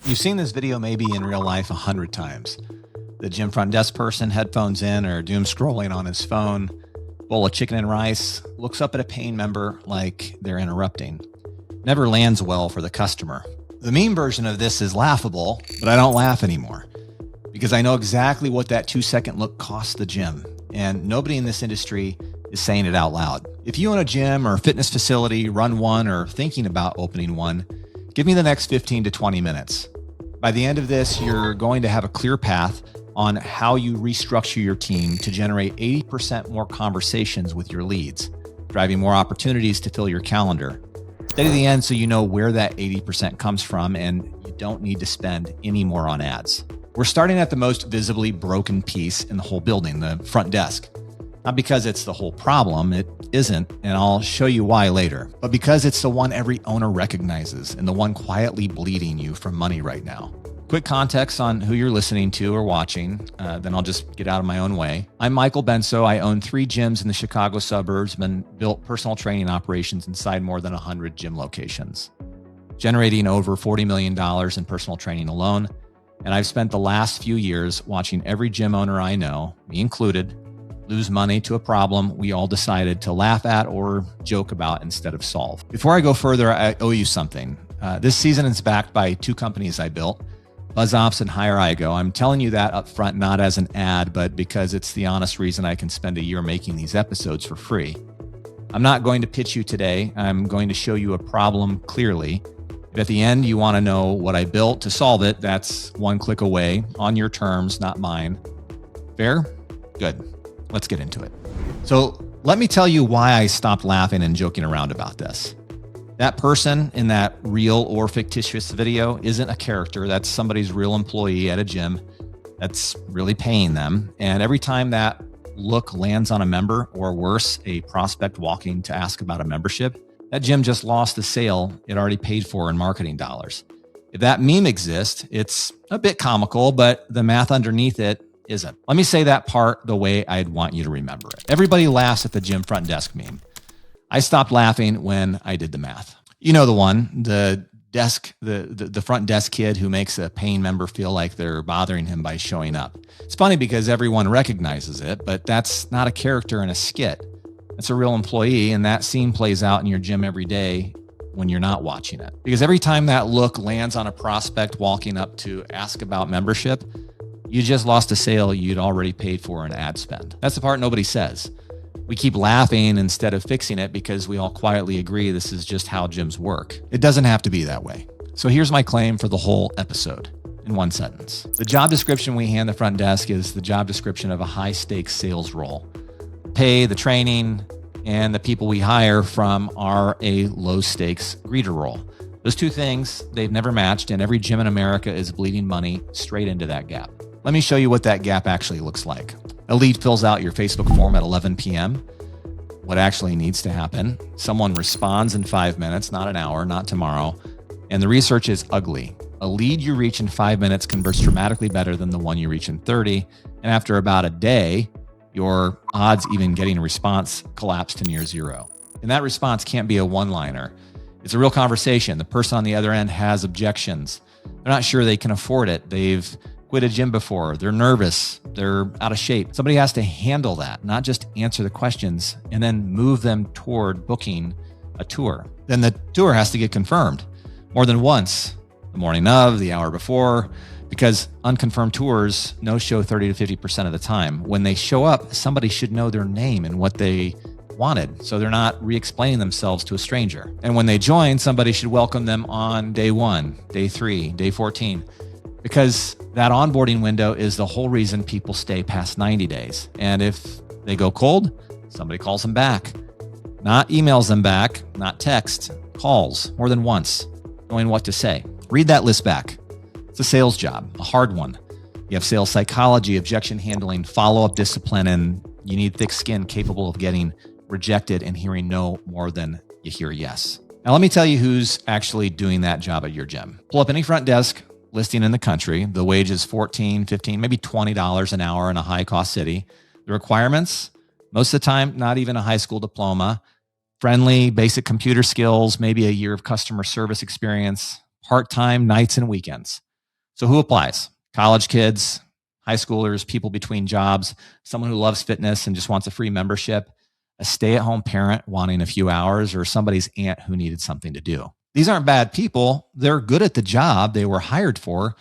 You've seen this video maybe in real life 100 times. The gym front desk person, headphones in or doom scrolling on his phone, bowl of chicken and rice, looks up at a paying member like they're interrupting. Never lands well for the customer. The meme version of this is laughable, but I don't laugh anymore because I know exactly what that 2-second look costs the gym, and nobody in this industry is saying it out loud. If you own a gym or fitness facility, run one, or thinking about opening one, give me the next 15 to 20 minutes. By the end of this, you're going to have a clear path on how you restructure your team to generate 80% more conversations with your leads, driving more opportunities to fill your calendar. Stay to the end so you know where that 80% comes from and you don't need to spend any more on ads. We're starting at the most visibly broken piece in the whole building, the front desk. Not because it's the whole problem, it isn't, and I'll show you why later, but because it's the one every owner recognizes and the one quietly bleeding you for money right now. Quick context on who you're listening to or watching, then I'll just get out of my own way. I'm Michael Benso. I own 3 gyms in the Chicago suburbs and built personal training operations inside more than 100 gym locations, generating over $40 million in personal training alone. And I've spent the last few years watching every gym owner I know, me included, lose money to a problem we all decided to laugh at or joke about instead of solve. Before I go further, I owe you something. This season is backed by 2 companies I built, BuzzOps and Hire I Go. I'm telling you that up front, not as an ad, but because it's the honest reason I can spend a year making these episodes for free. I'm not going to pitch you today. I'm going to show you a problem clearly. If at the end you want to know what I built to solve it, that's one click away on your terms, not mine. Fair? Good. Let's get into it. So let me tell you why I stopped laughing and joking around about this. That person in that real or fictitious video isn't a character. That's somebody's real employee at a gym that's really paying them. And every time that look lands on a member, or worse, a prospect walking to ask about a membership, that gym just lost the sale it already paid for in marketing dollars. If that meme exists, it's a bit comical, but the math underneath it isn't. Let me say that part the way I'd want you to remember it. Everybody laughs at the gym front desk meme. I stopped laughing when I did the math. You know the one, the front desk kid who makes a paying member feel like they're bothering him by showing up. It's funny because everyone recognizes it, but that's not a character in a skit. It's a real employee, and that scene plays out in your gym every day when you're not watching it. Because every time that look lands on a prospect walking up to ask about membership, you just lost a sale you'd already paid for an ad spend. That's the part nobody says. We keep laughing instead of fixing it because we all quietly agree this is just how gyms work. It doesn't have to be that way. So here's my claim for the whole episode in one sentence. The job description we hand the front desk is the job description of a high-stakes sales role. The pay, the training, and the people we hire from are a low-stakes greeter role. Those 2 things, they've never matched, and every gym in America is bleeding money straight into that gap. Let me show you what that gap actually looks like. A lead fills out your Facebook form at 11 p.m. What actually needs to happen? Someone responds in 5 minutes, not an hour, not tomorrow. And the research is ugly. A lead you reach in 5 minutes converts dramatically better than the one you reach in 30. And after about a day, your odds even getting a response collapse to near zero. And that response can't be a one-liner. It's a real conversation. The person on the other end has objections. They're not sure they can afford it. They've quit a gym before. They're nervous. They're out of shape. Somebody has to handle that, not just answer the questions and then move them toward booking a tour. Then the tour has to get confirmed more than once, the morning of, the hour before, because unconfirmed tours no-show 30 to 50% of the time. When they show up, somebody should know their name and what they wanted, so they're not re-explaining themselves to a stranger. And when they join, somebody should welcome them on day 1, day 3, day 14. Because that onboarding window is the whole reason people stay past 90 days. And if they go cold, somebody calls them back. Not emails them back, not text, calls more than once, knowing what to say. Read that list back. It's a sales job, a hard one. You have sales psychology, objection handling, follow-up discipline, and you need thick skin capable of getting rejected and hearing no more than you hear yes. Now, let me tell you who's actually doing that job at your gym. Pull up any front desk listing in the country. The wage is $14, $15, maybe $20 an hour in a high-cost city. The requirements, most of the time, not even a high school diploma. Friendly, basic computer skills, maybe a year of customer service experience, part-time, nights and weekends. So who applies? College kids, high schoolers, people between jobs, someone who loves fitness and just wants a free membership, a stay-at-home parent wanting a few hours, or somebody's aunt who needed something to do. These aren't bad people. They're good at the job they were hired for,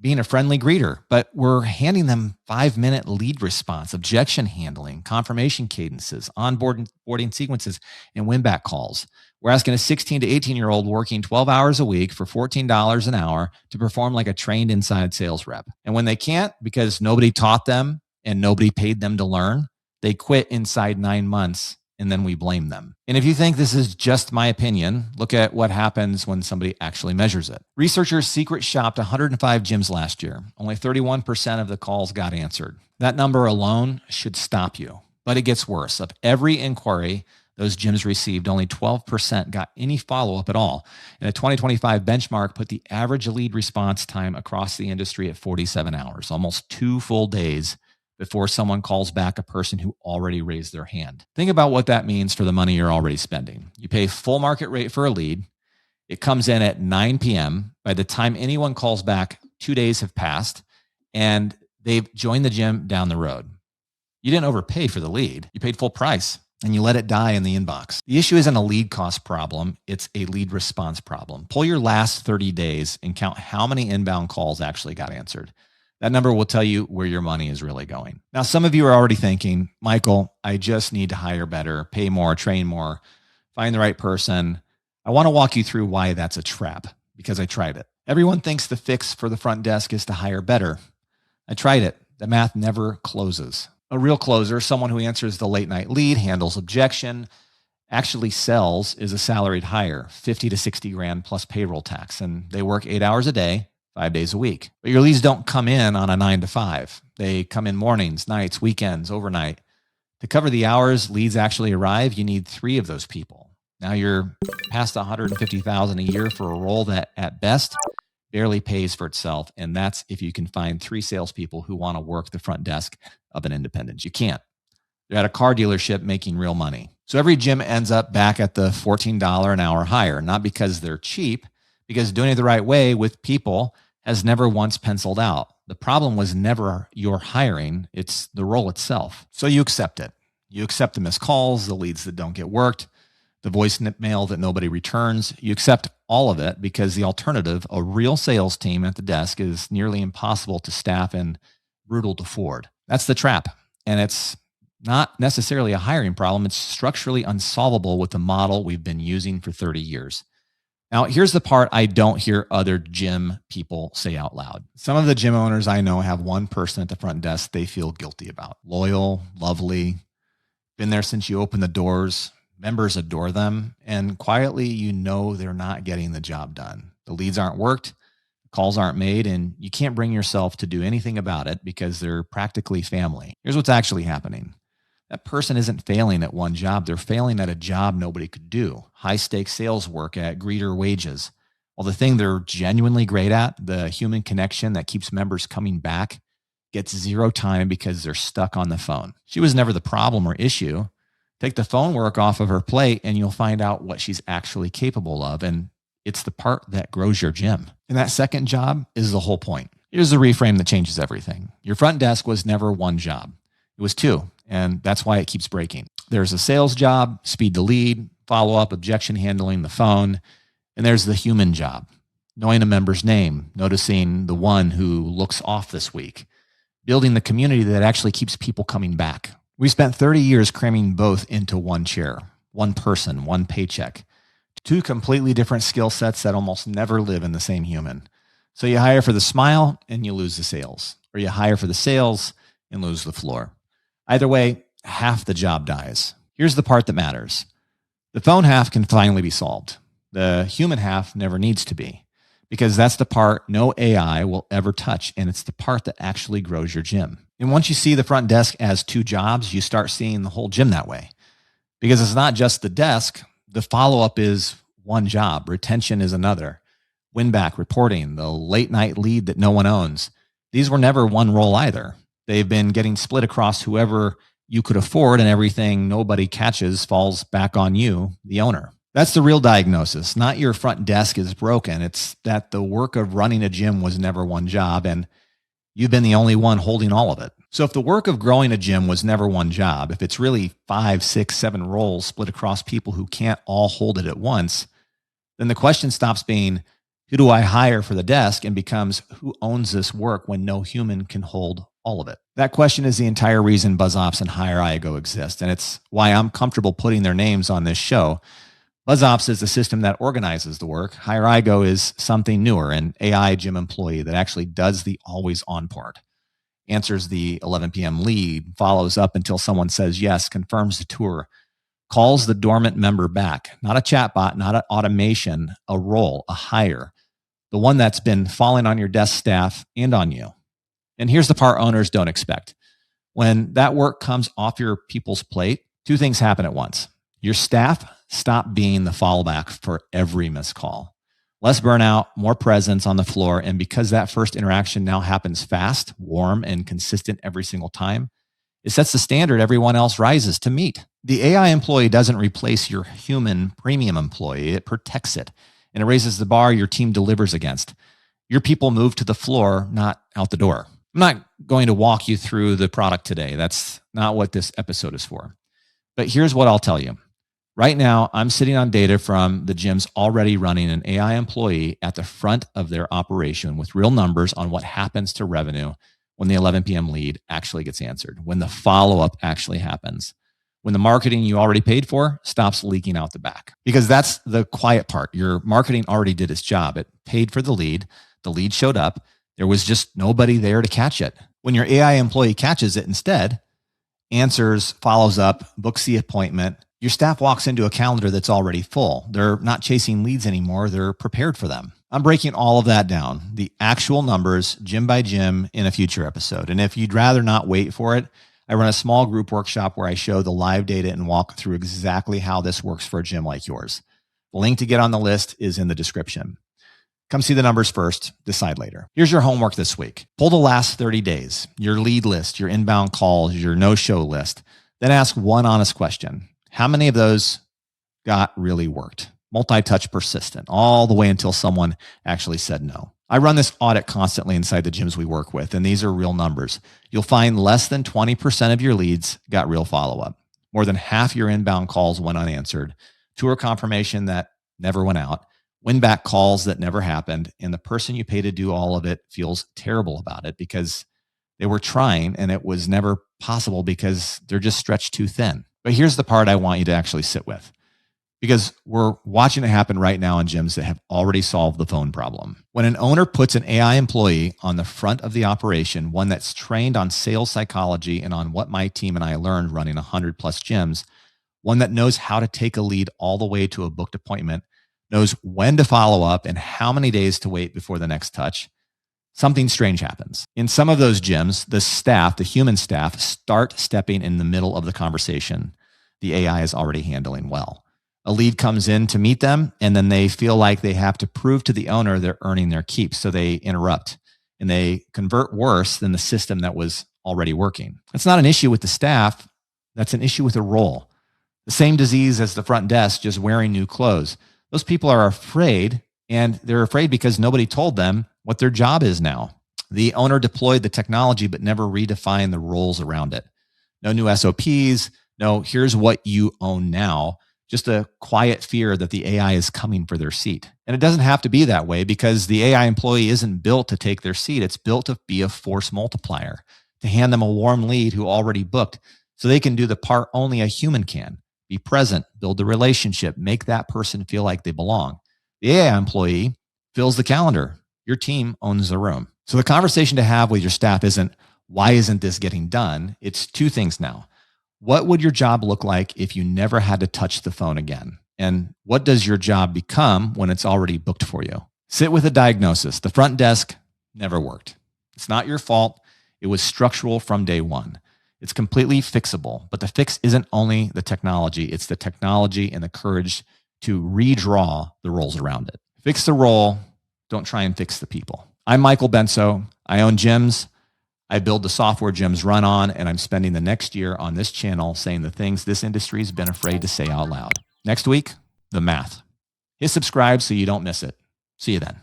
being a friendly greeter, but we're handing them 5-minute lead response, objection handling, confirmation cadences, onboarding sequences, and win back calls. We're asking a 16 to 18-year-old working 12 hours a week for $14 an hour to perform like a trained inside sales rep. And when they can't, because nobody taught them and nobody paid them to learn, they quit inside 9 months, and then we blame them. And if you think this is just my opinion, look at what happens when somebody actually measures it. Researchers secret shopped 105 gyms last year. Only 31% of the calls got answered. That number alone should stop you. But it gets worse. Of every inquiry those gyms received, only 12% got any follow-up at all. And a 2025 benchmark put the average lead response time across the industry at 47 hours, almost 2 full days before someone calls back a person who already raised their hand. Think about what that means for the money you're already spending. You pay full market rate for a lead. It comes in at 9 p.m. By the time anyone calls back, 2 days have passed, and they've joined the gym down the road. You didn't overpay for the lead. You paid full price, and you let it die in the inbox. The issue isn't a lead cost problem. It's a lead response problem. Pull your last 30 days and count how many inbound calls actually got answered. That number will tell you where your money is really going. Now, some of you are already thinking, Michael, I just need to hire better, pay more, train more, find the right person. I want to walk you through why that's a trap, because I tried it. Everyone thinks the fix for the front desk is to hire better. I tried it. The math never closes. A real closer, someone who answers the late night lead, handles objection, actually sells, is a salaried hire, 50 to 60 grand plus payroll tax. And they work 8 hours a day, 5 days a week. But your leads don't come in on a 9 to 5. They come in mornings, nights, weekends, overnight. To cover the hours leads actually arrive, you need 3 of those people. Now you're past $150,000 a year for a role that at best barely pays for itself. And that's if you can find 3 salespeople who want to work the front desk of an independent. You can't. They're at a car dealership making real money. So every gym ends up back at the $14 an hour hire, not because they're cheap, because doing it the right way with people has never once penciled out. The problem was never your hiring, it's the role itself. So you accept it. You accept the missed calls, the leads that don't get worked, the voicemail that nobody returns. You accept all of it because the alternative, a real sales team at the desk, is nearly impossible to staff and brutal to afford. That's the trap. And it's not necessarily a hiring problem. It's structurally unsolvable with the model we've been using for 30 years. Now, here's the part I don't hear other gym people say out loud. Some of the gym owners I know have one person at the front desk they feel guilty about. Loyal, lovely, been there since you opened the doors. Members adore them. And quietly, you know they're not getting the job done. The leads aren't worked, calls aren't made, and you can't bring yourself to do anything about it because they're practically family. Here's what's actually happening. That person isn't failing at one job. They're failing at a job nobody could do. High stakes sales work at greeter wages. Well, the thing they're genuinely great at, the human connection that keeps members coming back, gets zero time because they're stuck on the phone. She was never the problem or issue. Take the phone work off of her plate and you'll find out what she's actually capable of. And it's the part that grows your gym. And that second job is the whole point. Here's the reframe that changes everything. Your front desk was never one job. It was 2. And that's why it keeps breaking. There's a sales job, speed to lead, follow-up, objection handling, the phone. And there's the human job, knowing a member's name, noticing the one who looks off this week, building the community that actually keeps people coming back. We spent 30 years cramming both into one chair, one person, one paycheck, 2 completely different skill sets that almost never live in the same human. So you hire for the smile and you lose the sales, or you hire for the sales and lose the floor. Either way, half the job dies. Here's the part that matters. The phone half can finally be solved. The human half never needs to be, because that's the part no AI will ever touch, and it's the part that actually grows your gym. And once you see the front desk as 2 jobs, you start seeing the whole gym that way, because it's not just the desk. The follow-up is one job. Retention is another. Win back, reporting, the late night lead that no one owns. These were never one role either. They've been getting split across whoever you could afford, and everything nobody catches falls back on you, the owner. That's the real diagnosis. Not your front desk is broken. It's that the work of running a gym was never one job, and you've been the only one holding all of it. So if the work of growing a gym was never one job, if it's really 5, 6, 7 roles split across people who can't all hold it at once, then the question stops being, who do I hire for the desk, and becomes, who owns this work when no human can hold all of it? That question is the entire reason BuzzOps and HireIGO exist, and it's why I'm comfortable putting their names on this show. BuzzOps is the system that organizes the work. HireIGO is something newer, an AI gym employee that actually does the always on part, answers the 11 p.m. lead, follows up until someone says yes, confirms the tour, calls the dormant member back. Not a chatbot, not an automation, a role, a hire, the one that's been falling on your desk staff and on you. And here's the part owners don't expect. When that work comes off your people's plate, two things happen at once. Your staff stop being the fallback for every missed call. Less burnout, more presence on the floor. And because that first interaction now happens fast, warm, and consistent every single time, it sets the standard everyone else rises to meet. The AI employee doesn't replace your human premium employee. It protects it, and it raises the bar your team delivers against. Your people move to the floor, not out the door. I'm not going to walk you through the product today. That's not what this episode is for. But here's what I'll tell you. Right now, I'm sitting on data from the gyms already running an AI employee at the front of their operation with real numbers on what happens to revenue when the 11 p.m. lead actually gets answered, when the follow-up actually happens, when the marketing you already paid for stops leaking out the back. Because that's the quiet part. Your marketing already did its job. It paid for the lead showed up. There was just nobody there to catch it. When your AI employee catches it instead, answers, follows up, books the appointment, your staff walks into a calendar that's already full. They're not chasing leads anymore. They're prepared for them. I'm breaking all of that down, the actual numbers, gym by gym, in a future episode. And if you'd rather not wait for it, I run a small group workshop where I show the live data and walk through exactly how this works for a gym like yours. The link to get on the list is in the description. Come see the numbers first, decide later. Here's your homework this week. Pull the last 30 days, your lead list, your inbound calls, your no-show list. Then ask one honest question. How many of those got really worked? Multi-touch persistent, all the way until someone actually said no. I run this audit constantly inside the gyms we work with, and these are real numbers. You'll find less than 20% of your leads got real follow-up. More than half your inbound calls went unanswered. Tour confirmation that never went out. Win-back calls that never happened. And the person you pay to do all of it feels terrible about it because they were trying and it was never possible because they're just stretched too thin. But here's the part I want you to actually sit with, because we're watching it happen right now in gyms that have already solved the phone problem. When an owner puts an AI employee on the front of the operation, one that's trained on sales psychology and on what my team and I learned running 100 plus gyms, one that knows how to take a lead all the way to a booked appointment, knows when to follow up and how many days to wait before the next touch, something strange happens. In some of those gyms, the staff, the human staff, start stepping in the middle of the conversation the AI is already handling well. A lead comes in to meet them, and then they feel like they have to prove to the owner they're earning their keep. So they interrupt and they convert worse than the system that was already working. That's not an issue with the staff. That's an issue with the role. The same disease as the front desk, just wearing new clothes. Those people are afraid, and they're afraid because nobody told them what their job is now. The owner deployed the technology, but never redefined the roles around it. No new SOPs. No, here's what you own now. Just a quiet fear that the AI is coming for their seat. And it doesn't have to be that way because the AI employee isn't built to take their seat. It's built to be a force multiplier, to hand them a warm lead who already booked so they can do the part only a human can. Be present, build the relationship, make that person feel like they belong. The AI employee fills the calendar. Your team owns the room. So the conversation to have with your staff isn't, why isn't this getting done? It's two things now. What would your job look like if you never had to touch the phone again? And what does your job become when it's already booked for you? Sit with a diagnosis. The front desk never worked. It's not your fault. It was structural from day one. It's completely fixable, but the fix isn't only the technology. It's the technology and the courage to redraw the roles around it. Fix the role. Don't try and fix the people. I'm Michael Benso. I own gyms. I build the software gyms run on, and I'm spending the next year on this channel saying the things this industry's been afraid to say out loud. Next week, the math. Hit subscribe so you don't miss it. See you then.